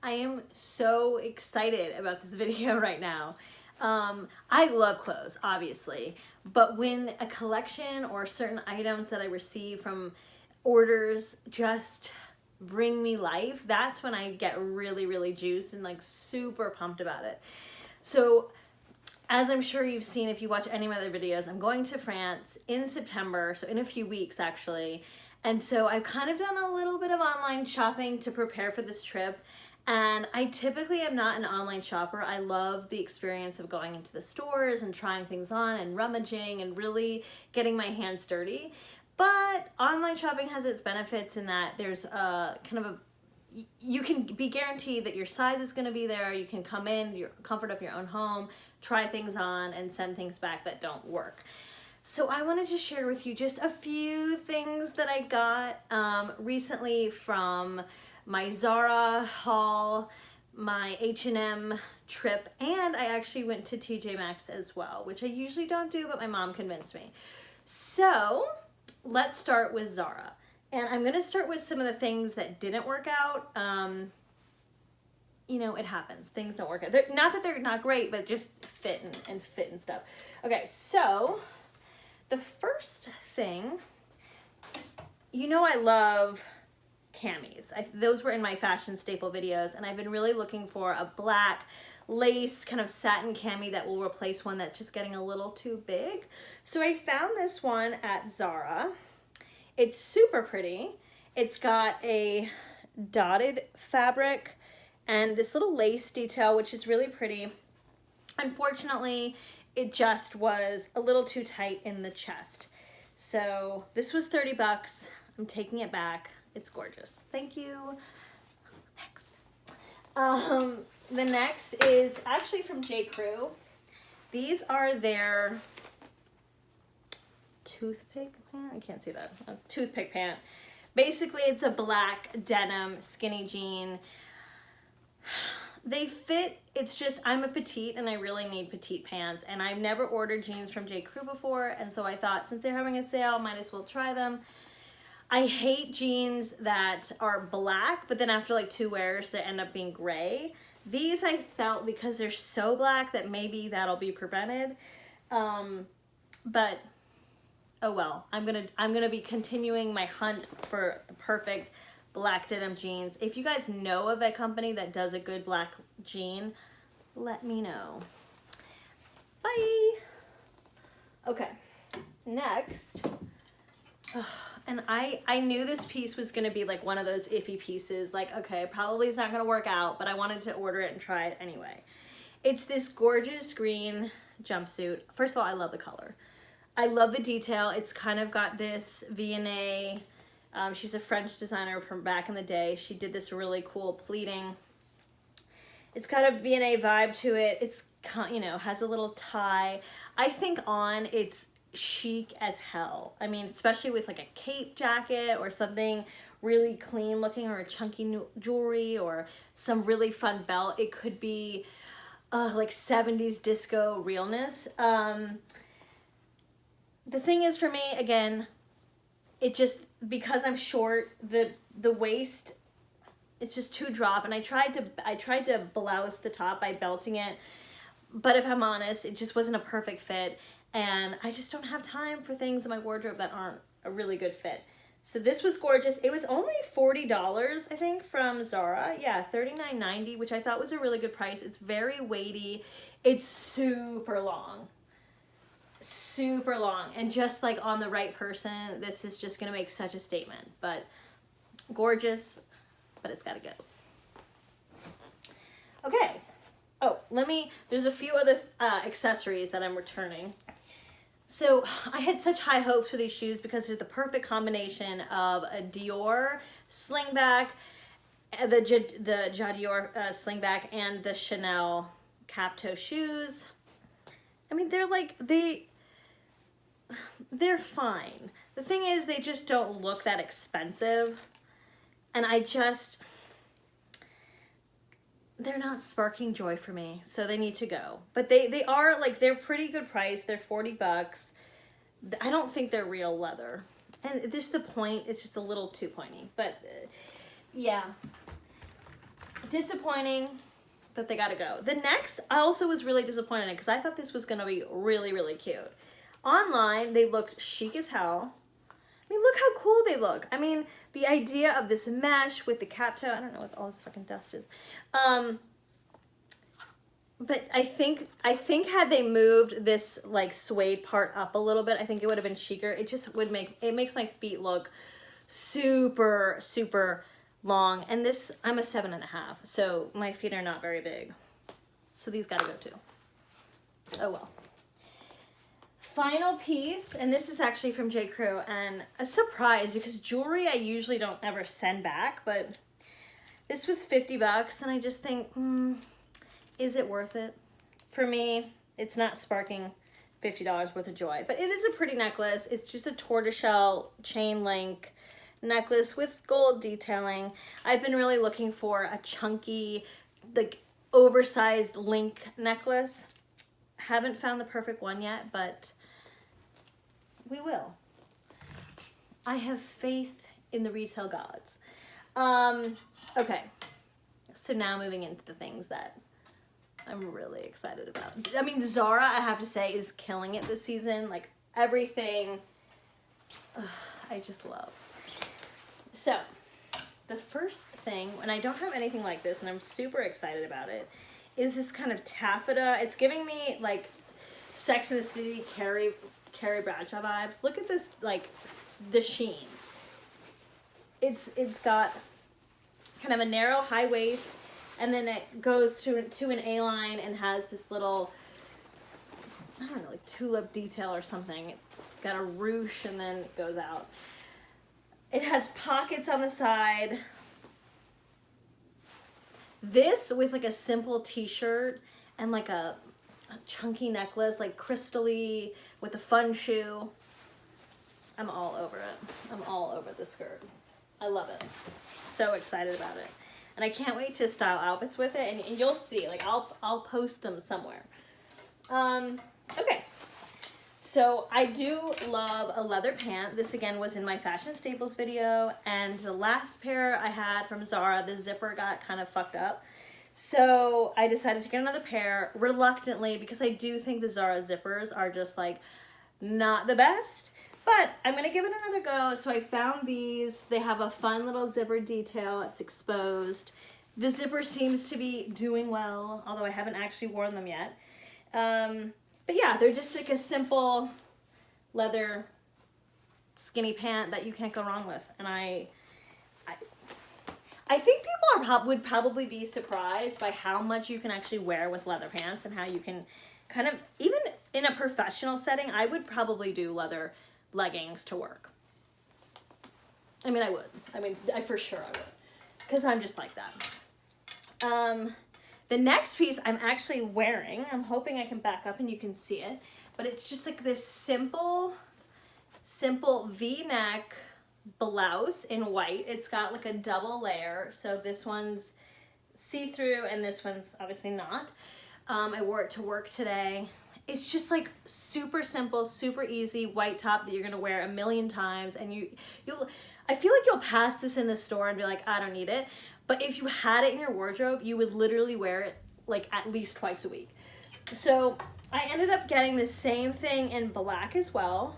I am so excited about this video right now. I love clothes, obviously, but when a collection or certain items that I receive from orders just bring me life, that's when I get really, really juiced and like super pumped about it. So as I'm sure you've seen if you watch any of my other videos, I'm going to France in September, so in a few weeks actually. And so I've kind of done a little bit of online shopping to prepare for this trip. And I typically am not an online shopper. I love the experience of going into the stores and trying things on and rummaging and really getting my hands dirty. But online shopping has its benefits in that there's a kind of a, you can be guaranteed that your size is going to be there. You can come in your comfort of your own home, try things on, and send things back that don't work. So I wanted to share with you just a few things that I got recently from my Zara haul, my H&M trip, and I actually went to TJMaxx as well, which I usually don't do, but my mom convinced me. So let's start with Zara. And I'm going to start with some of the things that didn't work out. You know, it happens. Things don't work out. Not that they're not great, but just fit and fit and stuff. Okay, so the first thing, you know I love camis. Those were in my fashion staple videos, and I've been really looking for a black lace kind of satin cami that will replace one that's just getting a little too big. So I found this one at Zara. It's super pretty. It's got a dotted fabric and this little lace detail, which is really pretty. Unfortunately, it just was a little too tight in the chest. So this was 30 bucks. I'm taking it back. It's gorgeous. Thank you. Next. The next is actually from JCrew. These are their toothpick pant. I can't see that. A toothpick pant. Basically, it's a black denim skinny jean. They fit. It's just I'm a petite and I really need petite pants, and I've never ordered jeans from JCrew before, and so I thought since they're having a sale, might as well try them. I hate jeans that are black, but then after like 2 wears, they end up being gray. These I felt because they're so black that maybe that'll be prevented. But oh well, I'm gonna be continuing my hunt for the perfect black denim jeans. If you guys know of a company that does a good black jean, let me know. Bye. Okay, next. And I knew this piece was gonna be like one of those iffy pieces, like, okay, probably it's not gonna work out, but I wanted to order it and try it anyway. It's this gorgeous green jumpsuit. First of all, I love the color. I love the detail. It's kind of got this V&A, she's a French designer from back in the day. She did this really cool pleating. It's got a V&A vibe to it. It's, you know, has a little tie. I think it's chic as hell. I mean, especially with like a cape jacket or something really clean looking, or a chunky jewelry or some really fun belt. It could be like 70s disco realness. The thing is for me, again, it just, because I'm short, the waist, it's just too drop, and I tried to blouse the top by belting it, but if I'm honest, it just wasn't a perfect fit, and I just don't have time for things in my wardrobe that aren't a really good fit. So this was gorgeous. It was only $40, I think, from Zara. Yeah, $39.90, which I thought was a really good price. It's very weighty. It's super long. Super long, and just like on the right person, this is just gonna make such a statement. But gorgeous, but it's gotta go. Okay. Oh, there's a few other accessories that I'm returning. So I had such high hopes for these shoes because they're the perfect combination of a Dior slingback, the Dior slingback, and the Chanel cap toe shoes. I mean, they're fine. The thing is, they just don't look that expensive, and they're not sparking joy for me, so they need to go. But they are, like, they're pretty good price. They're 40 bucks. I don't think they're real leather, and just the point, it's just a little too pointy, but yeah. disappointing, but they gotta go. The next, I also was really disappointed in because I thought this was gonna be really, really cute. Online, they looked chic as hell. I mean, look how cool they look. I mean, the idea of this mesh with the cap toe, I don't know what all this fucking dust is. But I think had they moved this like suede part up a little bit, I think it would have been chicer. It just would makes my feet look super, super long. And this, I'm a 7.5, so my feet are not very big. So these gotta go too. Oh well. Final piece, and this is actually from JCrew, and a surprise because jewelry I usually don't ever send back, but this was $50 and I just think, is it worth it? For me, it's not sparking $50 worth of joy, but it is a pretty necklace. It's just a tortoiseshell chain link necklace with gold detailing. I've been really looking for a chunky, like oversized link necklace. Haven't found the perfect one yet, but we will. I have faith in the retail gods. Okay, so now moving into the things that I'm really excited about. I mean, Zara, I have to say, is killing it this season. Like, everything, I just love. So, the first thing, and I don't have anything like this, and I'm super excited about it, is this kind of taffeta. It's giving me, like, Sex and the City, Carrie Bradshaw vibes. Look at this, like, the sheen. It's got kind of a narrow high waist, and then it goes to an A-line and has this little, I don't know, like tulip detail or something. It's got a ruche and then it goes out. It has pockets on the side. This with like a simple t-shirt and like a chunky necklace, like crystally with a fun shoe. I'm all over it. I'm all over the skirt. I love it. So excited about it. And I can't wait to style outfits with it, and you'll see, like, I'll post them somewhere. Okay, so I do love a leather pant. This, again, was in my fashion staples video, and the last pair I had from Zara, the zipper got kind of fucked up. So I decided to get another pair, reluctantly, because I do think the Zara zippers are just, like, not the best. But I'm going to give it another go. So I found these. They have a fun little zipper detail. It's exposed. The zipper seems to be doing well, although I haven't actually worn them yet. But yeah, they're just like a simple leather skinny pant that you can't go wrong with. And I think people would probably be surprised by how much you can actually wear with leather pants and how you can kind of, even in a professional setting, I would probably do leather leggings to work. I mean, I would. I mean, for sure I would. Because I'm just like that. The next piece I'm actually wearing, I'm hoping I can back up and you can see it, but it's just like this simple V-neck blouse in white. It's got like a double layer, so this one's see-through and this one's obviously not. I wore it to work today. It's just like super simple, super easy white top that you're gonna wear a million times, and I feel like you'll pass this in the store and be like, I don't need it. But if you had it in your wardrobe, you would literally wear it like at least twice a week. So I ended up getting the same thing in black as well.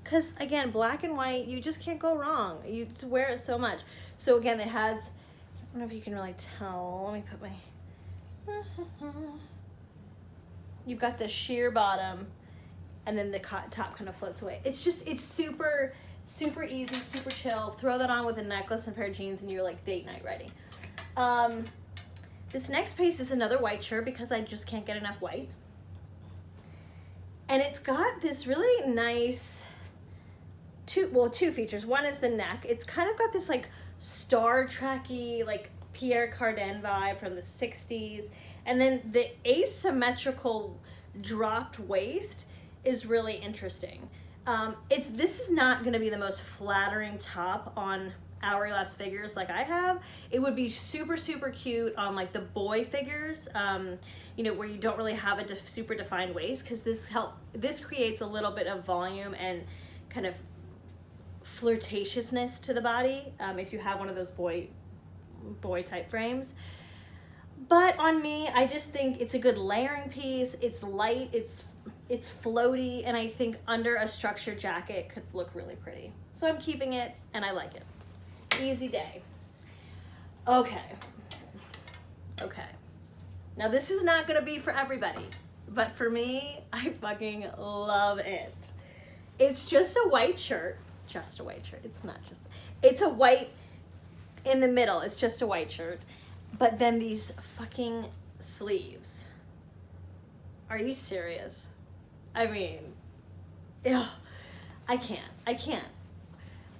Cause again, black and white, you just can't go wrong. You just wear it so much. So again, it has, I don't know if you can really tell. Let me put my, you've got the sheer bottom and then the top kind of floats away. It's super, super easy, super chill. Throw that on with a necklace and a pair of jeans and you're like date night ready. This next piece is another white shirt because I just can't get enough white. And it's got this really nice, two features. One is the neck. It's kind of got this like Star Trek-y, like Pierre Cardin vibe from the 60s. And then the asymmetrical dropped waist is really interesting. This is not going to be the most flattering top on hourglass figures like I have. It would be super, super cute on like the boy figures, you know, where you don't really have a super defined waist, because this creates a little bit of volume and kind of flirtatiousness to the body if you have one of those boy type frames. But on me, I just think it's a good layering piece. It's light, it's floaty, and I think under a structured jacket could look really pretty. So I'm keeping it, and I like it. Easy day. Okay. Now this is not gonna be for everybody, but for me, I fucking love it. It's just a white shirt. Just a white shirt. It's not just, it's a white in the middle. It's just a white shirt. But then these fucking sleeves. Are you serious? I mean, ugh, I can't.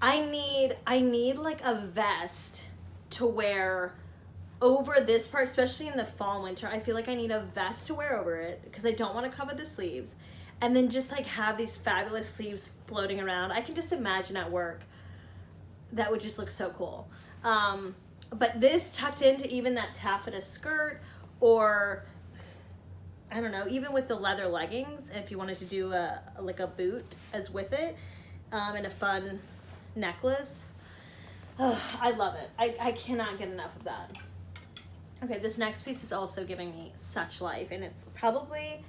I need like a vest to wear over this part, especially in the fall and winter. I feel like I need a vest to wear over it because I don't want to cover the sleeves. And then just like have these fabulous sleeves floating around. I can just imagine at work. That would just look so cool. But this tucked into even that taffeta skirt, or I don't know, even with the leather leggings, if you wanted to do like a boot as with it, and a fun necklace. Oh, I love it. I cannot get enough of that. Okay, this next piece is also giving me such life, and it's probably,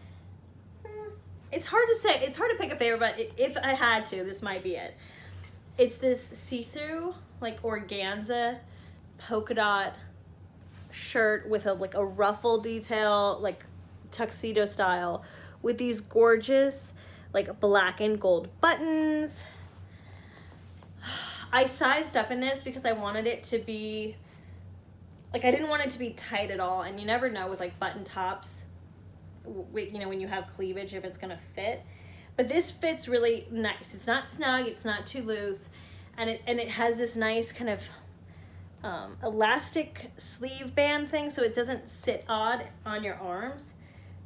it's hard to say, it's hard to pick a favorite, but if I had to, this might be it. It's this see-through, like organza polka dot shirt with like a ruffle detail, like tuxedo style, with these gorgeous like black and gold buttons. I sized up in this because I wanted it to be, like I didn't want it to be tight at all, and you never know with like button tops, you know, when you have cleavage, if it's gonna fit. But this fits really nice. It's not snug, it's not too loose, and it has this nice kind of elastic sleeve band thing, so it doesn't sit odd on your arms.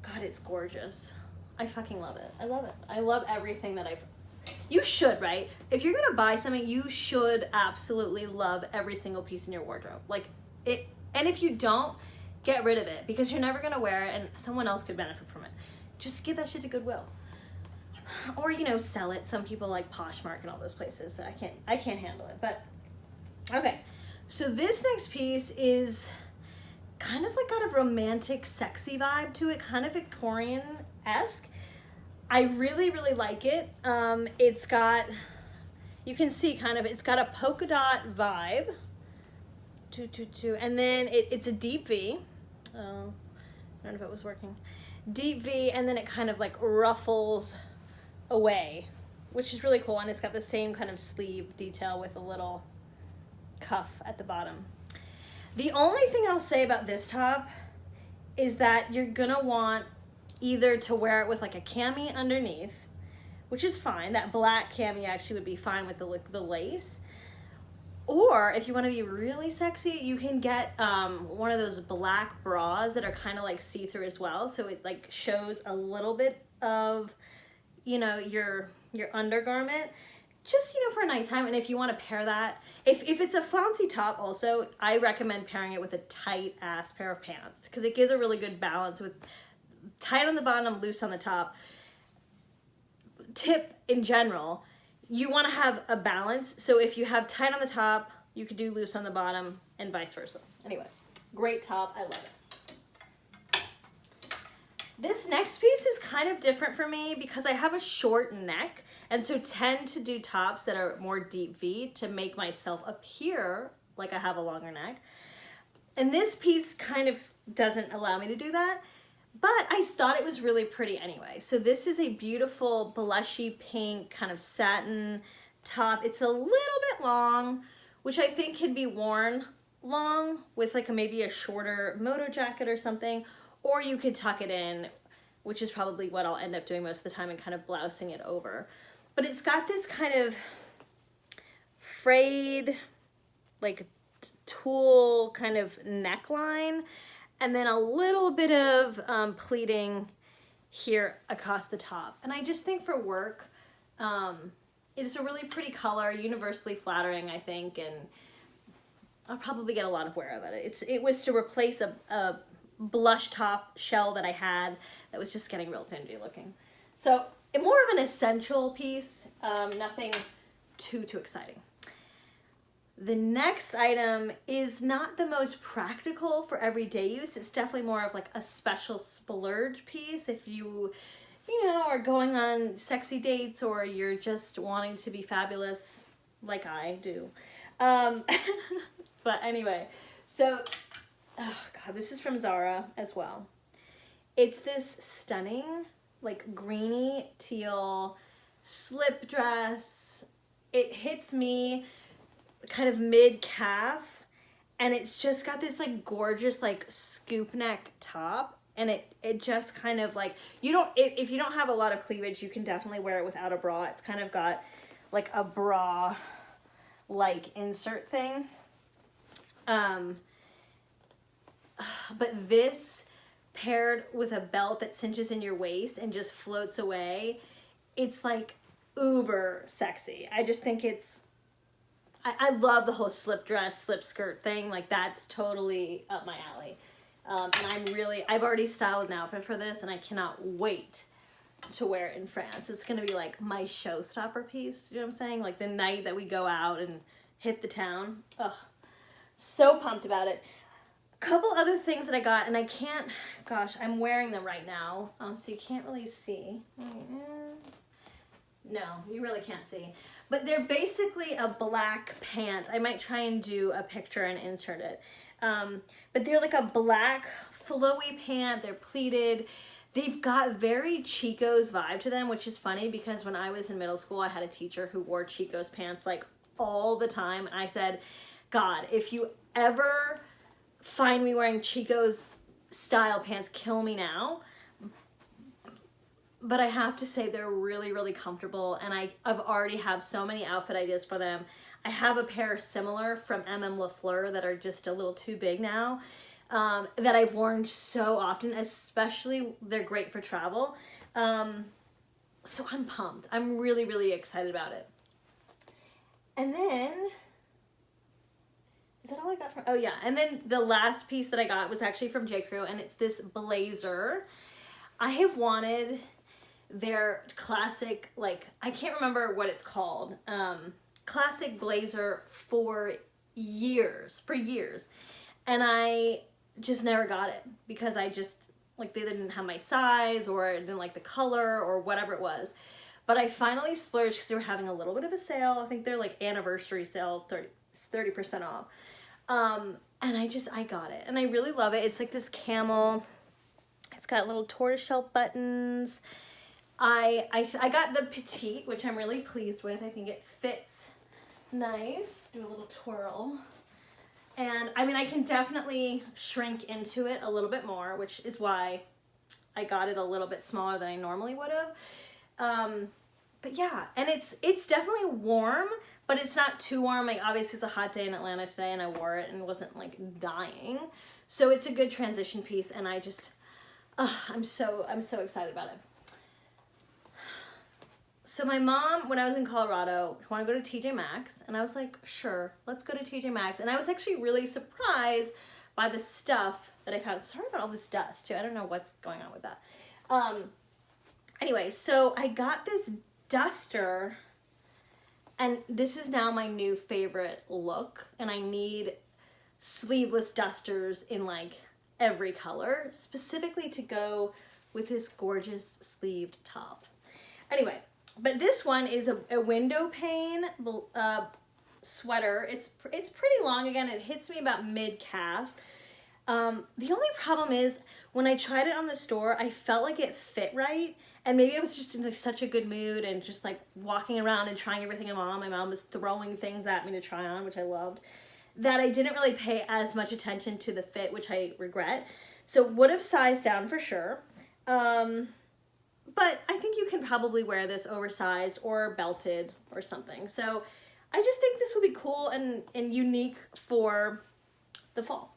God, it's gorgeous. I fucking love it. I love it. I love everything that you should, right? If you're gonna buy something, you should absolutely love every single piece in your wardrobe. Like it, and if you don't, get rid of it because you're never gonna wear it and someone else could benefit from it. Just give that shit to Goodwill. Or, you know, sell it. Some people like Poshmark and all those places. I can't handle it. But okay. So this next piece is kind of like got a romantic, sexy vibe to it, kind of Victorian-esque. I really, really like it. It's got, you can see kind of, it's got a polka dot vibe. And then it's a deep V. Oh, I don't know if it was working. Deep V, and then it kind of like ruffles away, which is really cool. And it's got the same kind of sleeve detail with a little cuff at the bottom. The only thing I'll say about this top is that you're gonna want either to wear it with like a cami underneath, which is fine. That black cami actually would be fine with the lace. Or if you want to be really sexy, you can get one of those black bras that are kind of like see-through as well, so it like shows a little bit of, you know, your undergarment, just, you know, for nighttime. And if you want to pair that, if it's a fancy top also, I recommend pairing it with a tight ass pair of pants because it gives a really good balance with tight on the bottom, loose on the top. Tip in general, you want to have a balance. So if you have tight on the top, you could do loose on the bottom and vice versa. Anyway, great top. I love it. This next piece is kind of different for me because I have a short neck and so tend to do tops that are more deep V to make myself appear like I have a longer neck. And this piece kind of doesn't allow me to do that, but I thought it was really pretty anyway. So this is a beautiful blushy pink kind of satin top. It's a little bit long, which I think can be worn long with like maybe a shorter moto jacket or something, or you could tuck it in, which is probably what I'll end up doing most of the time, and kind of blousing it over. But it's got this kind of frayed, like tulle kind of neckline, and then a little bit of pleating here across the top. And I just think for work, it is a really pretty color, universally flattering, I think, and I'll probably get a lot of wear of it. It was to replace a blush top shell that I had that was just getting real dingy looking. So more of an essential piece, nothing too exciting. The next item is not the most practical for everyday use. It's definitely more of like a special splurge piece if you know, are going on sexy dates or you're just wanting to be fabulous like I do. But anyway, so, oh God, this is from Zara as well. It's this stunning, like greeny teal slip dress. It hits me kind of mid-calf, and it's just got this like gorgeous like scoop neck top, and it just kind of like, you don't, if you don't have a lot of cleavage, you can definitely wear it without a bra. It's kind of got like a bra like insert thing, but this paired with a belt that cinches in your waist and just floats away, it's like uber sexy. I just think it's, I love the whole slip dress, slip skirt thing. Like, that's totally up my alley. And I've already styled an outfit for this, and I cannot wait to wear it in France. It's going to be like my showstopper piece. You know what I'm saying? Like the night that we go out and hit the town. Ugh, so pumped about it. A couple other things that I got, and I can't, gosh, I'm wearing them right now. So you can't really see. No, you really can't see. But they're basically a black pant. I might try and do a picture and insert it. But they're like a black flowy pant. They're pleated. They've got very Chico's vibe to them, which is funny because when I was in middle school, I had a teacher who wore Chico's pants like all the time. And I said, God, if you ever find me wearing Chico's style pants, kill me now. But I have to say they're really, really comfortable, and I've already have so many outfit ideas for them. I have a pair similar from MM Lafleur that are just a little too big now, that I've worn so often, especially they're great for travel. So I'm pumped. I'm really, really excited about it. And then, is that all I got from, oh yeah, and then the last piece that I got was actually from JCrew, and it's this blazer. I have wanted their classic, like, I can't remember what it's called, classic blazer for years, and I just never got it because I just, like, they didn't have my size, or I didn't like the color, or whatever it was. But I finally splurged because they were having a little bit of a sale. I think they're like anniversary sale, 30% off. And I got it, and I really love it. It's like this camel. It's got little tortoiseshell buttons. I got the petite, which I'm really pleased with. I think it fits nice. Do a little twirl. And I mean, I can definitely shrink into it a little bit more, which is why I got it a little bit smaller than I normally would have. But yeah, and it's definitely warm, but it's not too warm. Like, obviously it's a hot day in Atlanta today, and I wore it and wasn't like dying. So it's a good transition piece, and I just, I'm so excited about it. So my mom, when I was in Colorado, wanted to go to TJMaxx, and I was like, sure, let's go to TJMaxx. And I was actually really surprised by the stuff that I found. Sorry about all this dust too. I don't know what's going on with that. Anyway, so I got this duster, and this is now my new favorite look, and I need sleeveless dusters in like every color, specifically to go with this gorgeous sleeved top. Anyway, but this one is a window pane sweater. It's pretty long. Again, it hits me about mid-calf. The only problem is when I tried it on the store, I felt like it fit right. And maybe I was just in like such a good mood and just like walking around and trying everything on. My mom was throwing things at me to try on, which I loved, that I didn't really pay as much attention to the fit, which I regret. So would have sized down for sure. But I think you can probably wear this oversized or belted or something. So I just think this will be cool and unique for the fall.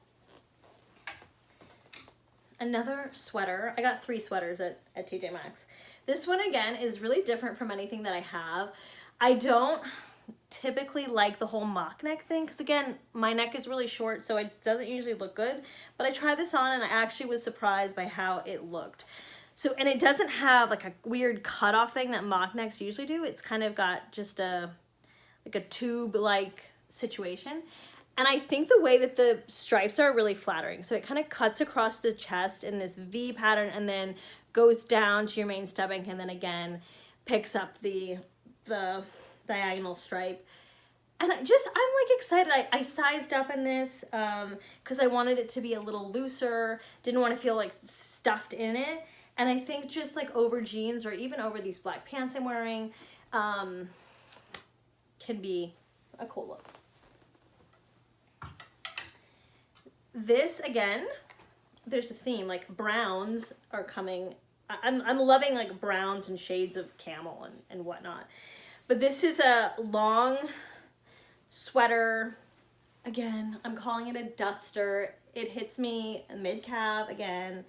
Another sweater. I got 3 sweaters at TJMaxx. This one, again, is really different from anything that I have. I don't typically like the whole mock neck thing because, again, my neck is really short, so it doesn't usually look good. But I tried this on, and I actually was surprised by how it looked. So, and it doesn't have like a weird cutoff thing that mock necks usually do. It's kind of got just like a tube-like situation. And I think the way that the stripes are really flattering. So it kind of cuts across the chest in this V pattern and then goes down to your main stomach and then again picks up the diagonal stripe. And I'm like excited. I sized up in this because I wanted it to be a little looser. Didn't want to feel like stuffed in it. And I think just like over jeans or even over these black pants I'm wearing can be a cool look. This, again, there's a theme, like browns are coming. I'm loving like browns and shades of camel and whatnot. But this is a long sweater. Again, I'm calling it a duster. It hits me mid-calf again.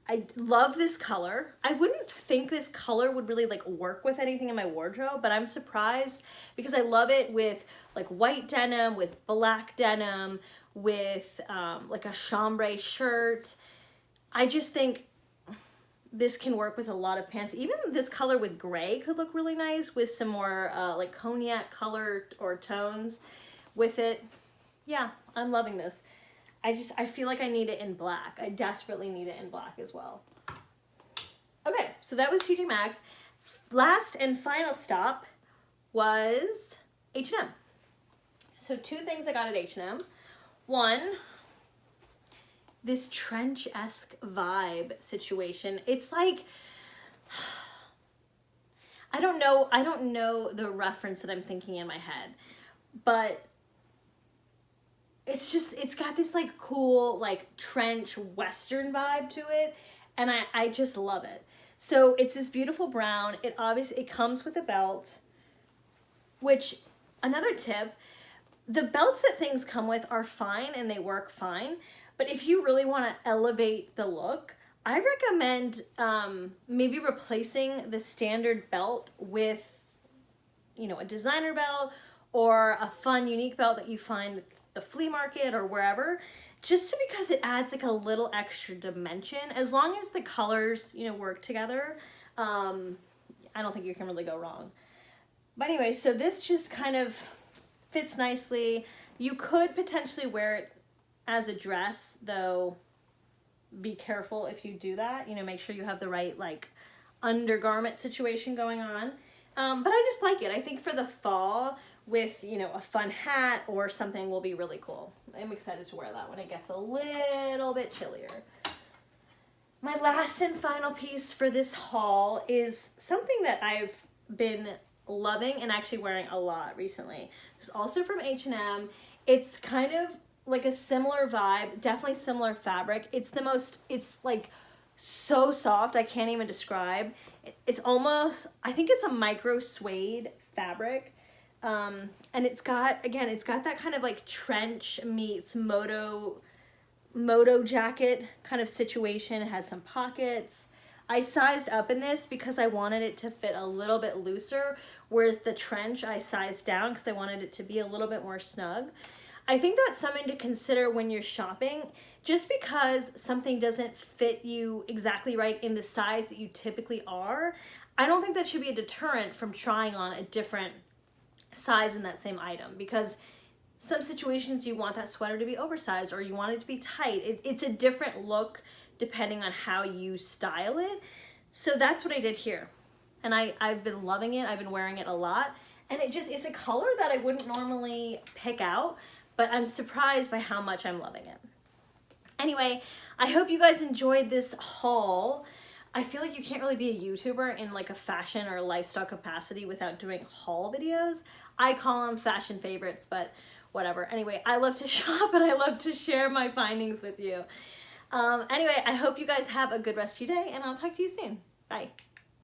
I love this color. I wouldn't think this color would really like work with anything in my wardrobe, but I'm surprised because I love it with like white denim, with black denim, with like a chambray shirt. I just think this can work with a lot of pants. Even this color with gray could look really nice with some more like cognac color or tones with it. Yeah, I'm loving this. I feel like I need it in black. I desperately need it in black as well. Okay, so that was TJMaxx. Last and final stop was H&M. So two things I got at H&M. One, this trench-esque vibe situation. It's like, I don't know the reference that I'm thinking in my head, but it's got this like cool, like trench Western vibe to it. And I just love it. So it's this beautiful brown. It comes with a belt, which another tip, the belts that things come with are fine and they work fine. But if you really want to elevate the look, I recommend maybe replacing the standard belt with, you know, a designer belt or a fun, unique belt that you find at the flea market or wherever, just because it adds like a little extra dimension. As long as the colors, you know, work together, I don't think you can really go wrong. But anyway, so this just kind of fits nicely. You could potentially wear it as a dress, though be careful if you do that. You know, make sure you have the right like undergarment situation going on. But I just like it. I think for the fall with, you know, a fun hat or something will be really cool. I'm excited to wear that when it gets a little bit chillier. My last and final piece for this haul is something that I've been loving and actually wearing a lot recently. It's also from H&M. It's kind of like a similar vibe, definitely similar fabric. It's like so soft, I can't even describe. It's almost, I think it's a micro suede fabric. And it's got that kind of like trench meets moto jacket kind of situation. It has some pockets. I sized up in this because I wanted it to fit a little bit looser, whereas the trench I sized down because I wanted it to be a little bit more snug. I think that's something to consider when you're shopping. Just because something doesn't fit you exactly right in the size that you typically are, I don't think that should be a deterrent from trying on a different size in that same item, because some situations you want that sweater to be oversized or you want it to be tight. It's a different look depending on how you style it. So that's what I did here. And I've been loving it. I've been wearing it a lot. And it's a color that I wouldn't normally pick out, but I'm surprised by how much I'm loving it. Anyway, I hope you guys enjoyed this haul. I feel like you can't really be a YouTuber in like a fashion or lifestyle capacity without doing haul videos. I call them fashion favorites, but whatever. Anyway, I love to shop and I love to share my findings with you. Anyway, I hope you guys have a good rest of your day and I'll talk to you soon. Bye.